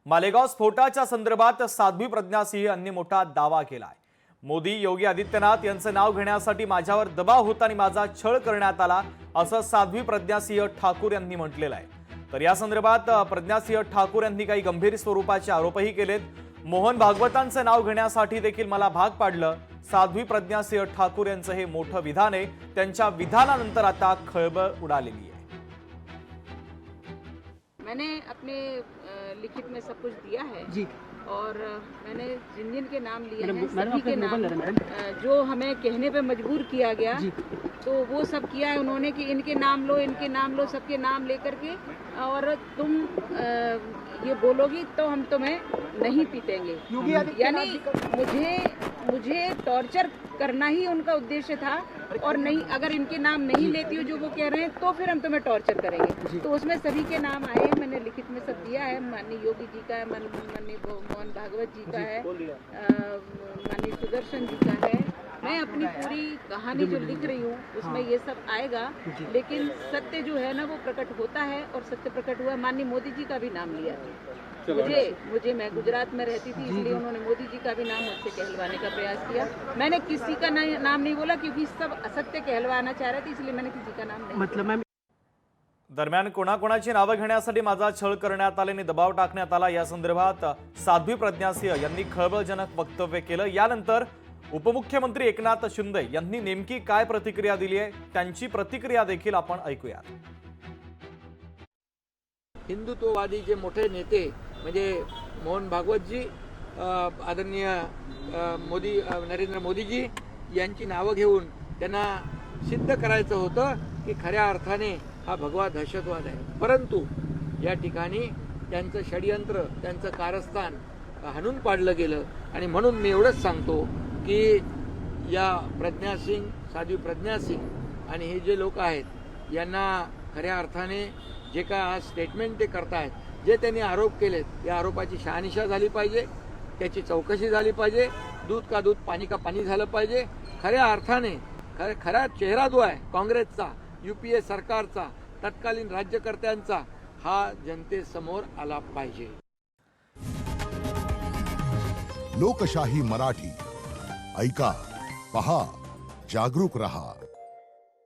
मालेगाव स्फोटाच्या संदर्भात साध्वी प्रज्ञा सिंह यांनी मोठा दावा केलाय। मोदी योगी आदित्यनाथ यांचं नाव घेण्यासाठी माझ्यावर दबाव होता आणि माझा छळ करण्यात आला असं साध्वी प्रज्ञा सिंह ठाकूर यांनी म्हटलेलं आहे। तर या संदर्भात प्रज्ञा सिंह ठाकूर यांनी काही गंभीर स्वरूपाचे आरोपही केलेत। मोहन भागवतांचं नाव घेण्यासाठी देखील मला भाग पाडलं। साध्वी प्रज्ञा सिंह ठाकूर यांचं हे मोठं विधान आहे। त्यांच्या विधानानंतर आता खळबळ उडालेली आहे। मैंने अपने लिखित में सब कुछ दिया है जी, और मैंने जिन जिन के नाम लिए हैं सभी के नाम जो हमें कहने पे मजबूर किया गया तो वो सब किया है उन्होंने कि इनके नाम लो, सबके नाम लेकर के, और तुम ये बोलोगी तो हम तुम्हें नहीं पीटेंगे। यानी मुझे टॉर्चर करना ही उनका उद्देश्य था, और नहीं, अगर इनके नाम नहीं लेती हो जो वो कह रहे हैं तो फिर हम तुम्हें टॉर्चर करेंगे। तो उसमें सभी के नाम आए हैं, मैंने लिखित में सब दिया है। माननीय योगी जी का है, माननीय मोहन भागवत जी का है, माननीय सुदर्शन जी का है। मैं अपनी पूरी कहानी जो लिख रही हूँ उसमें ये सब आएगा, लेकिन सत्य जो है ना वो प्रकट होता है, और सत्य प्रकट हुआ। माननीय मोदी जी का भी नाम लिया मुझे मैं गुजरात में रहती थी, इसलिए उन्होंने मोदी जी का भी नाम मुझसे कहलवाने का प्रयास किया। मैंने किसी का नाम नहीं बोला, क्योंकि सब असत्य कहलवाना चाह रहे थे, इसलिए मैंने किसी का नाम नहीं। मतलब दरम्यान कोणाकोणाची नावं घेण्यासाठी माझा छळ करण्यात आल्याने दबाव टाकण्यात आला, या संदर्भात साध्वी प्रज्ञा सिंह यांनी खळबळजनक वक्तव्य केलं। यानंतर उपमुख्यमंत्री एकनाथ शिंदे यांनी नेमकी काय प्रतिक्रिया दिली आहे, त्यांची प्रतिक्रिया देखील आपण ऐकूया। हिंदुत्ववादी जे मोठे नेते म्हणजे मोहन भागवतजी, आदरणीय नरेंद्र मोदीजी यांची नावं घेऊन त्यांना सिद्ध करायचं होतं की खऱ्या अर्थाने हा भगवा दहशतवाद आहे। परंतु या ठिकाणी त्यांचं षडयंत्र, त्यांचं कारस्थान हाणून पाडलं गेलं। आणि म्हणून मी एवढंच सांगतो की या प्रज्ञा सिंग, साध्वी प्रज्ञा सिंग आणि हे जे लोक आहेत यांना खऱ्या अर्थाने जे काय आज स्टेटमेंट ते करतायत, जे त्यांनी आरोप केलेत, या आरोपाची शहानिशा झाली पाहिजे, त्याची चौकशी झाली पाहिजे, दूध का दूध पाणी का पाणी झालं पाहिजे। खऱ्या अर्थाने खरा चेहरा जो आहे काँग्रेसचा, UPA सरकारचा, तत्कालीन राज्यकर्त्यांचा, हा जनतेसमोर आला पाहिजे। लोकशाही मराठी ऐका, पहा, जागरूक रहा।